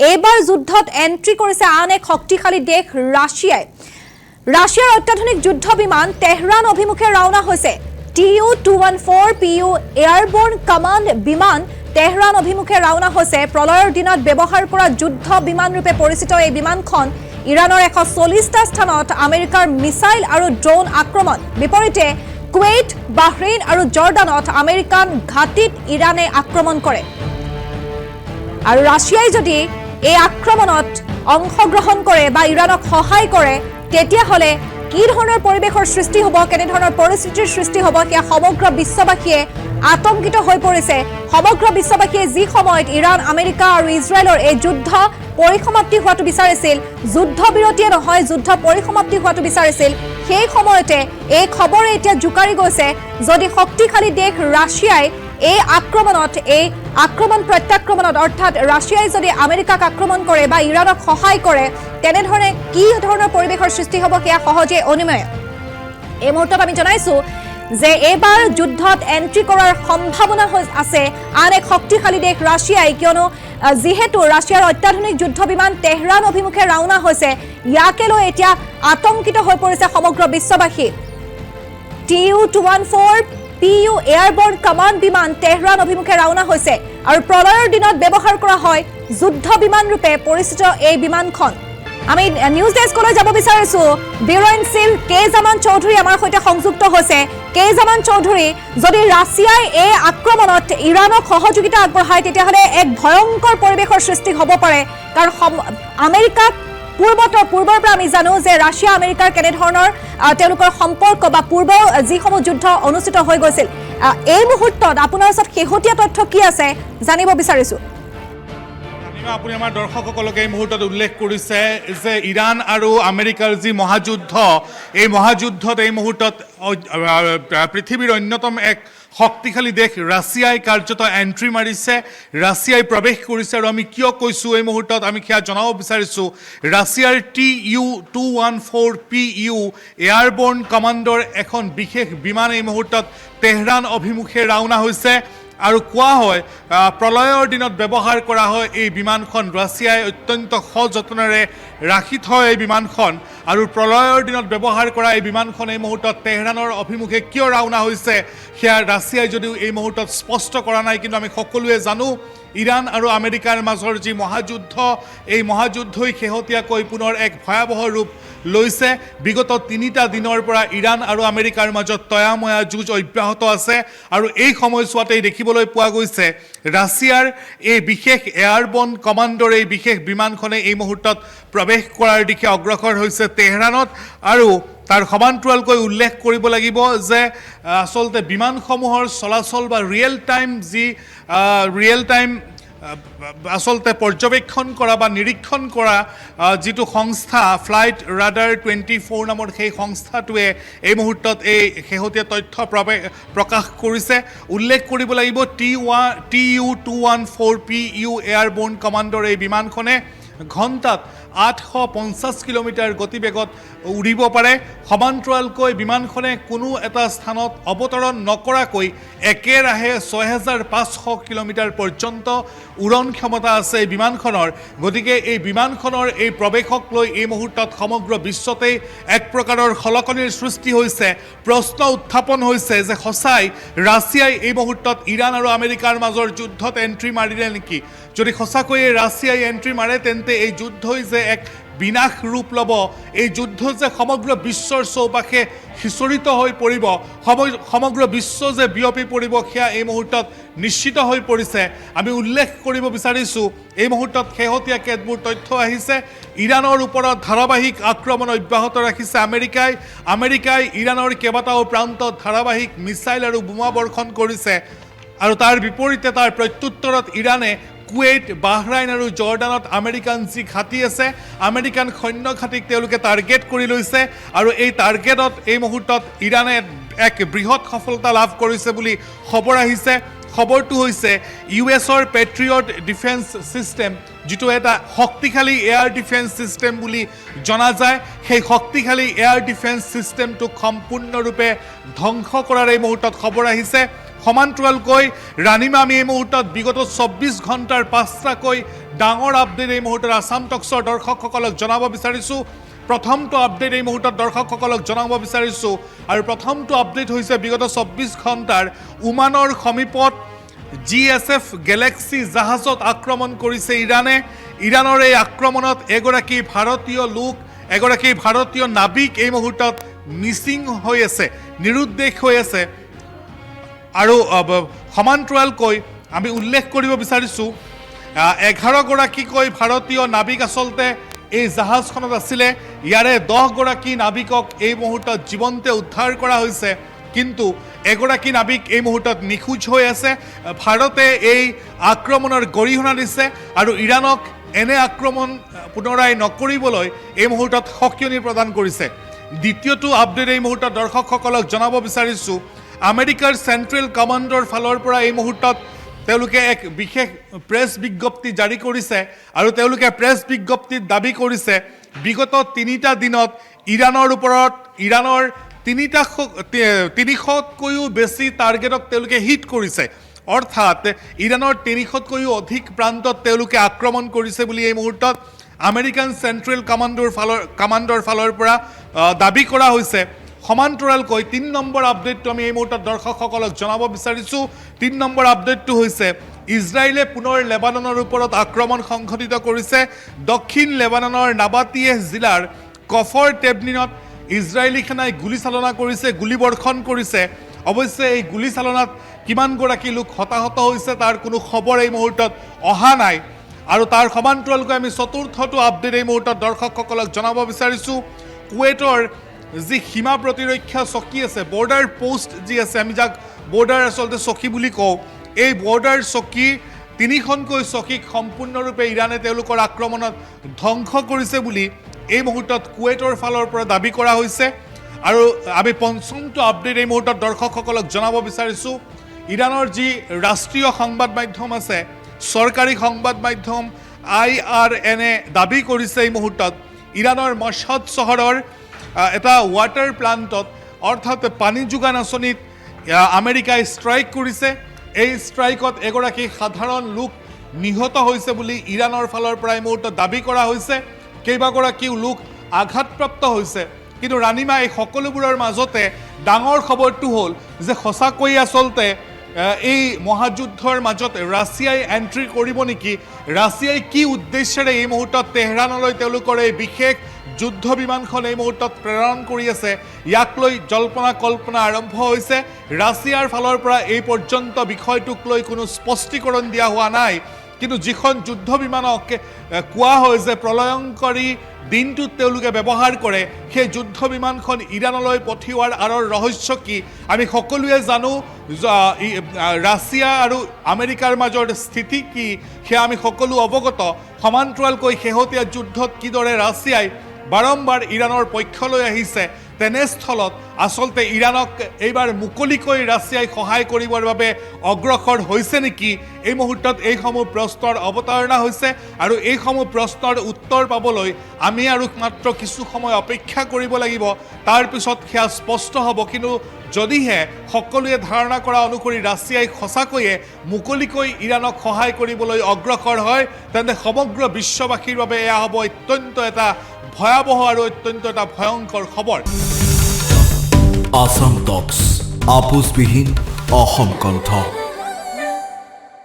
এইবাৰ যুদ্ধত এন্ট্ৰি কৰিছে আন এক শক্তিশালী দেশ ৰাছিয়াই। ৰাছিয়াৰ অত্যাধুনিক যুদ্ধ বিমান তেহৰান অভিমুখে ৰাওনা হৈছে। Tu-214 PU এয়াৰবৰ্ন কমাণ্ড বিমান তেহৰান অভিমুখে ৰাওনা হৈছে। প্ৰলয়ৰ দিনত ব্যৱহাৰ কৰা যুদ্ধ বিমান ৰূপে পৰিচিত এই বিমানখন ইৰাণৰ 140টা স্থানত আমেৰিকাৰ মিছাইল আৰু ড্ৰোন আক্ৰমণ। বিপৰীতে কুৱেইট, বাহৰেইন আৰু জৰ্ডানত আমেৰিকান ঘাটিত ইৰাণে আক্ৰমণ কৰে। আৰু ৰাছিয়াই যদি এই আক্ৰমণত অংশগ্ৰহণ কৰে বা ইৰাণক সহায় কৰে তেতিয়াহ'লে কি ধৰণৰ পৰিৱেশৰ সৃষ্টি হ'ব, কেনে ধৰণৰ পৰিস্থিতিৰ সৃষ্টি হ'ব সেয়া সমগ্ৰ বিশ্ববাসীয়ে আতংকিত হৈ পৰিছে। সমগ্ৰ বিশ্ববাসীয়ে যি সময়ত ইৰাণ, আমেৰিকা আৰু ইজৰাইলৰ এই যুদ্ধ পৰিসমাপ্তি হোৱাটো বিচাৰিছিল, যুদ্ধ বিৰতিয়ে নহয় যুদ্ধ পৰিসমাপ্তি হোৱাটো বিচাৰিছিল, সেই সময়তে এই খবৰে এতিয়া জোকাৰি গৈছে যদি শক্তিশালী দেশ ৰাছিয়াই এই আক্ৰমণ প্ৰত্যাক্ৰমণত অৰ্থাৎ ৰাছিয়াই যদি আমেৰিকাক আক্ৰমণ কৰে বা ইৰাণক সহায় কৰে তেনেধৰণে কি ধৰণৰ পৰিৱেশৰ সৃষ্টি হ'ব সেয়া সহজে অনুমেয়। এই মুহূৰ্তত আমি জনাইছোঁ যে এইবাৰ যুদ্ধত এন্ট্ৰি কৰাৰ সম্ভাৱনা আছে আন এক শক্তিশালী দেশ ৰাছিয়াই, কিয়নো যিহেতু ৰাছিয়াৰ অত্যাধুনিক যুদ্ধ বিমান তেহৰান অভিমুখে ৰাওনা হৈছে, ইয়াকে লৈ এতিয়া আতংকিত হৈ পৰিছে সমগ্ৰ বিশ্ববাসী। Tu-214 PU এয়াৰবৰ্ন কমাণ্ড বিমান তেহৰান অভিমুখে ৰাওনা হৈছে আৰু প্ৰলয়ৰ দিনত ব্যৱহাৰ কৰা হয় যুদ্ধ বিমান ৰূপে পৰিচিত এই বিমানখন। আমি নিউজ ডেস্কলৈ যাব বিচাৰিছোঁ। ব্যুৰ' ইন চিফ কে জামান চৌধুৰী আমাৰ সৈতে সংযুক্ত হৈছে। কে জামান চৌধুৰী, যদি ৰাছিয়াই এই আক্ৰমণত ইৰাণক সহযোগিতা আগবঢ়ায় তেতিয়াহ'লে এক ভয়ংকৰ পৰিৱেশৰ সৃষ্টি হ'ব পাৰে, কাৰণ আমেৰিকাক পূৰ্বৰ পৰা আমি জানো যে ৰাছিয়া আমেৰিকাৰ কেনেধৰণৰ তেওঁলোকৰ সম্পৰ্ক বা পূৰ্বৰ যিসমূহ যুদ্ধ অনুষ্ঠিত হৈ গৈছিল। এই মুহূৰ্তত আপোনাৰ ওচৰত শেহতীয়া তথ্য কি আছে জানিব বিচাৰিছোঁ। আপুনি আমাৰ দৰ্শকসকলক এই মুহূৰ্তত উল্লেখ কৰিছে যে ইৰাণ আৰু আমেৰিকাৰ যি মহাযুদ্ধ, এই মহাযুদ্ধত এই মুহূৰ্তত পৃথিৱীৰ অন্যতম এক শক্তিশালী দেশ ৰাছিয়াই কাৰ্যত এণ্ট্ৰি মাৰিছে, ৰাছিয়াই প্ৰৱেশ কৰিছে। আৰু আমি কিয় কৈছোঁ এই মুহূৰ্তত আমি সেয়া জনাব বিচাৰিছোঁ। ৰাছিয়াৰ Tu-214 PU এয়াৰবৰ্ন কমাণ্ডৰ এখন বিশেষ বিমান এই মুহূৰ্তত তেহৰান অভিমুখে ৰাওনা হৈছে আৰু কোৱা হয় প্ৰলয়ৰ দিনত ব্যৱহাৰ কৰা হয় এই বিমানখন। ৰাছিয়াই অত্যন্ত সযতনেৰে ৰাখি থয় এই বিমানখন, আৰু প্ৰলয়ৰ দিনত ব্যৱহাৰ কৰা এই বিমানখন এই মুহূৰ্তত তেহৰানৰ অভিমুখে কিয় ৰাওনা হৈছে সেয়া ৰাছিয়াই যদিও এই মুহূৰ্তত স্পষ্ট কৰা নাই, কিন্তু আমি সকলোৱে জানো ইৰাণ আৰু আমেৰিকাৰ মাজৰ যি মহাযুদ্ধ, এই মহাযুদ্ধই শেহতীয়াকৈ পুনৰ এক ভয়াৱহ ৰূপ লৈছে। বিগত 3টা দিনৰ পৰা ইৰাণ আৰু আমেৰিকাৰ মাজত তয়াময়া যুঁজ অব্যাহত আছে, আৰু এই সময়ছোৱাতেই দেখিবলৈ পোৱা গৈছে ৰাছিয়াৰ এই বিশেষ এয়াৰবৰ্ন কমাণ্ডৰ এই বিশেষ বিমানখনে এই মুহূৰ্তত প্ৰৱেশ কৰাৰ দিশে অগ্ৰসৰ হৈছে তেহৰানত। আৰু তাৰ সমান্তৰালকৈ উল্লেখ কৰিব লাগিব যে আচলতে বিমানসমূহৰ চলাচল বা ৰিয়েল টাইম আচলতে পৰ্যবেক্ষণ কৰা বা নিৰীক্ষণ কৰা যিটো সংস্থা ফ্লাইট ৰাডাৰ 24 নামৰ সেই সংস্থাটোৱে এই মুহূৰ্তত এই শেহতীয়া তথ্য প্ৰকাশ কৰিছে। উল্লেখ কৰিব লাগিব Tu-214 PU এয়াৰবৰ্ন কমাণ্ডৰ এই বিমানখনে ঘণ্টাত 850 কিলোমিটাৰ গতিবেগত উৰিব পাৰে। সমান্তৰালকৈ বিমানখনে কোনো এটা স্থানত অৱতৰণ নকৰাকৈ একেৰাহে 6500 কিলোমিটাৰ পৰ্যন্ত উৰণ ক্ষমতা আছে এই বিমানখনৰ। গতিকে এই বিমানখনৰ এই প্ৰৱেশক লৈ এই মুহূৰ্তত সমগ্ৰ বিশ্বতেই এক প্ৰকাৰৰ খলকনিৰ সৃষ্টি হৈছে। প্ৰশ্ন উত্থাপন হৈছে যে সঁচাই ৰাছিয়াই এই মুহূৰ্তত ইৰাণ আৰু আমেৰিকাৰ মাজৰ যুদ্ধত এণ্ট্ৰি মাৰিলে নেকি? যদি সঁচাকৈয়ে ৰাছিয়াই এণ্ট্ৰি মাৰে তেন্তে এই যুদ্ধই যে এক বিনাশ ৰূপ ল'ব, এই যুদ্ধ যে সমগ্ৰ বিশ্বৰ চৌপাশে সিঁচৰিত হৈ পৰিব, সমগ্ৰ বিশ্ব যে বিয়পি পৰিব সেয়া এই মুহূৰ্তত নিশ্চিত হৈ পৰিছে। আমি উল্লেখ কৰিব বিচাৰিছোঁ এই মুহূৰ্তত শেহতীয়া কেতবোৰ তথ্য আহিছে। ইৰাণৰ ওপৰত ধাৰাবাহিক আক্ৰমণ অব্যাহত ৰাখিছে আমেৰিকাই ইৰাণৰ কেইবাটাও প্ৰান্তত ধাৰাবাহিক মিছাইল আৰু বোমা বৰ্ষণ কৰিছে, আৰু তাৰ বিপৰীতে তাৰ প্ৰত্যুত্তৰত ইৰাণে কুৱেইট, বাহৰাইন আৰু জৰ্ডানত আমেৰিকান যি ঘাটি আছে, আমেৰিকান সৈন্য ঘাটিক তেওঁলোকে টাৰ্গেট কৰি লৈছে, আৰু এই টাৰ্গেটত এই মুহূৰ্তত ইৰাণে এক বৃহৎ সফলতা লাভ কৰিছে বুলি খবৰ আহিছে। খবৰটো হৈছে US-ৰ পেট্ৰিয়ট ডিফেন্স ছিষ্টেম, যিটো এটা শক্তিশালী এয়াৰ ডিফেন্স ছিষ্টেম বুলি জনা যায়, সেই শক্তিশালী এয়াৰ ডিফেন্স ছিষ্টেমটোক সম্পূৰ্ণৰূপে ধ্বংস কৰাৰ এই মুহূৰ্তত খবৰ আহিছে। সমান্তৰালকৈ ৰাণীমা আমি এই মুহূৰ্তত বিগত 24 ঘণ্টাৰ 5টাকৈ ডাঙৰ আপডেট এই মুহূৰ্তত আছাম টক্সৰ দৰ্শকসকলক জনাব বিচাৰিছোঁ। প্ৰথমটো আপডেট এই মুহূৰ্তত দৰ্শকসকলক জনাব বিচাৰিছোঁ আৰু প্ৰথমটো আপডেট হৈছে বিগত 24 ঘণ্টাৰ ওমানৰ সমীপত GSF গেলেক্সি জাহাজত আক্ৰমণ কৰিছে ইৰাণে। ইৰাণৰ এই আক্ৰমণত এগৰাকী ভাৰতীয় নাবিক এই মুহূৰ্তত মিচিং হৈ আছে, নিৰুদ্দেশ হৈ আছে। আৰু সমান্তৰালকৈ আমি উল্লেখ কৰিব বিচাৰিছোঁ 11গৰাকীকৈ ভাৰতীয় নাবিক আচলতে এই জাহাজখনত আছিলে। ইয়াৰে 10গৰাকী নাবিকক এই মুহূৰ্তত জীৱন্তে উদ্ধাৰ কৰা হৈছে, কিন্তু এগৰাকী নাবিক এই মুহূৰ্তত নিখোজ হৈ আছে। ভাৰতে এই আক্ৰমণৰ গৰিহণা দিছে আৰু ইৰাণক এনে আক্ৰমণ পুনৰাই নকৰিবলৈ এই মুহূৰ্তত সকিয়নি প্ৰদান কৰিছে। দ্বিতীয়টো আপডেট এই মুহূৰ্তত দৰ্শকসকলক জনাব বিচাৰিছোঁ আমেৰিকাৰ চেণ্ট্ৰেল কমাণ্ডৰ ফালৰ পৰা এই মুহূৰ্তত তেওঁলোকে এক বিশেষ প্ৰেছ বিজ্ঞপ্তি জাৰি কৰিছে আৰু তেওঁলোকে প্ৰেছ বিজ্ঞপ্তিত দাবী কৰিছে বিগত 3টা দিনত ইৰাণৰ 300তকৈও বেছি টাৰ্গেটক তেওঁলোকে হিট কৰিছে। অৰ্থাৎ ইৰাণৰ 300তকৈও অধিক প্ৰান্তত তেওঁলোকে আক্ৰমণ কৰিছে বুলি এই মুহূৰ্তত আমেৰিকান চেণ্ট্ৰেল কমাণ্ডৰ ফালৰ পৰা দাবী কৰা হৈছে। সমান্তৰালকৈ 3 নম্বৰ আপডেটটো আমি এই মুহূৰ্তত দৰ্শকসকলক জনাব বিচাৰিছোঁ। 3 নম্বৰ আপডেটটো হৈছে ইজৰাইলে পুনৰ লেবাননৰ ওপৰত আক্ৰমণ সংঘটিত কৰিছে। দক্ষিণ লেবাননৰ নাবাটিয়েহ জিলাৰ কফৰ টেবনিনত ইজৰাইলী সেনাই গুলীচালনা কৰিছে, গুলীবৰ্ষণ কৰিছে। অৱশ্যে এই গুলীচালনাত কিমানগৰাকী লোক হতাহত হৈছে তাৰ কোনো খবৰ এই মুহূৰ্তত অহা নাই। আৰু তাৰ সমান্তৰালকৈ আমি চতুৰ্থটো আপডেট এই মুহূৰ্তত দৰ্শকসকলক জনাব বিচাৰিছোঁ কুৱেইটৰ যি সীমা প্ৰতিৰক্ষা চকী আছে, বৰ্ডাৰ পোষ্ট যি আছে, আমি যাক বৰ্ডাৰ আচলতে চকী বুলি কওঁ, এই বৰ্ডাৰ চকী 3খনকৈ চকীক সম্পূৰ্ণৰূপে ইৰাণে তেওঁলোকৰ আক্ৰমণত ধ্বংস কৰিছে বুলি এই মুহূৰ্তত কুৱেইটৰ ফালৰ পৰা দাবী কৰা হৈছে। আৰু আমি পঞ্চমটো আপডেট এই মুহূৰ্তত দৰ্শকসকলক জনাব বিচাৰিছোঁ ইৰাণৰ যি ৰাষ্ট্ৰীয় সংবাদ মাধ্যম আছে, চৰকাৰী সংবাদ মাধ্যম IRNA দাবী কৰিছে এই মুহূৰ্তত ইৰাণৰ মশ্বহদ চহৰৰ এটা ৱাটাৰ প্লাণ্টত অৰ্থাৎ পানী যোগান আঁচনিত আমেৰিকাই ষ্ট্ৰাইক কৰিছে। এই ষ্ট্ৰাইকত এগৰাকী সাধাৰণ লোক নিহত হৈছে বুলি ইৰাণৰ ফালৰ পৰা এই মুহূৰ্তত দাবী কৰা হৈছে। কেইবাগৰাকীও লোক আঘাতপ্ৰাপ্ত হৈছে। কিন্তু ৰাণীমা এই সকলোবোৰৰ মাজতে ডাঙৰ খবৰটো হ'ল যে সঁচাকৈয়ে আচলতে এই মহাযুদ্ধৰ মাজত ৰাছিয়াই এণ্ট্ৰি কৰিব নেকি? ৰাছিয়াই কি উদ্দেশ্যেৰে এই মুহূৰ্তত তেহৰানলৈ তেওঁলোকৰ এই বিশেষ যুদ্ধ বিমানখন এই মুহূৰ্তত প্ৰেৰণ কৰি আছে, ইয়াক লৈ জল্পনা কল্পনা আৰম্ভ হৈছে। ৰাছিয়াৰ ফালৰ পৰা এই পৰ্যন্ত বিষয়টোক লৈ কোনো স্পষ্টীকৰণ দিয়া হোৱা নাই। কিন্তু যিখন যুদ্ধ বিমানক কোৱা হয় যে প্ৰলয়ংকাৰী দিনটোত তেওঁলোকে ব্যৱহাৰ কৰে, সেই যুদ্ধ বিমানখন ইৰাণলৈ পঠিওৱাৰ আঁৰৰ ৰহস্য কি আমি সকলোৱে জানো। ৰাছিয়া আৰু আমেৰিকাৰ মাজৰ স্থিতি কি সেয়া আমি সকলো অৱগত। সমান্তৰালকৈ শেহতীয়া যুদ্ধত কিদৰে ৰাছিয়াই বাৰম্বাৰ ইৰাণৰ পক্ষলৈ আহিছে, তেনেস্থলত আচলতে ইৰাণক এইবাৰ মুকলিকৈ ৰাছিয়াই সহায় কৰিবৰ বাবে অগ্ৰসৰ হৈছে নেকি? এই মুহূৰ্তত এইসমূহ প্ৰশ্নৰ অৱতাৰণা হৈছে আৰু এইসমূহ প্ৰশ্নৰ উত্তৰ পাবলৈ আমি আৰু মাত্ৰ কিছু সময় অপেক্ষা কৰিব লাগিব। তাৰ পিছত সেয়া স্পষ্ট হ'ব। কিন্তু যদিহে সকলোৱে ধাৰণা কৰা অনুসৰি ৰাছিয়াই সঁচাকৈয়ে মুকলিকৈ ইৰাণক সহায় কৰিবলৈ অগ্ৰসৰ হয়, তেন্তে সমগ্ৰ বিশ্ববাসীৰ বাবে এয়া হ'ব অত্যন্ত এটা ভয়াবহ আৰু অত্যন্ত এটা ভয়ংকৰ খবৰ। আসাম টক্স আপোচবিহীন অসম কণ্ঠ।